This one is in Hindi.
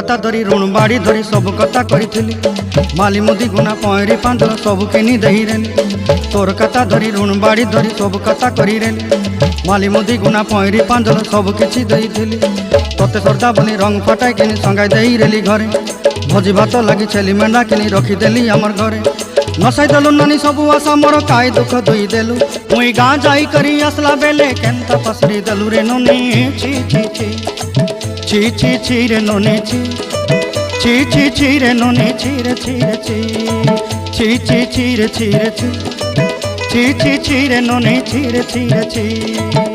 कथा धरी ऋण बाड़ी धरी सब कथा करी माली मुदी गुना पहरी पांदल सब किनी दही रेली तोर कथा धरी ऋण बाड़ी धरी सब कथा करी रेली माली मुदी गुना पहरी पांदल सब किछि दही थिली तोते सरदा बोली रंग फटाई किनी संगाई दही रेली घरे भोजी भात लगी छेली मेंढा किनी रखीदेली आमर घरे नसाई देलु नानी सबू आशा मोर काय दुख दुई देलु मुई गाँ जाई करी आसला बेले केंता पसरी देलु रे नोनी छी छी छी छी छी छी रे नोनी छी छी छी छी रे नोनी छी रे छी रे छी छी छी छी रे छी रे छी छी छी छी रे नोनी छी रे छी रे छी।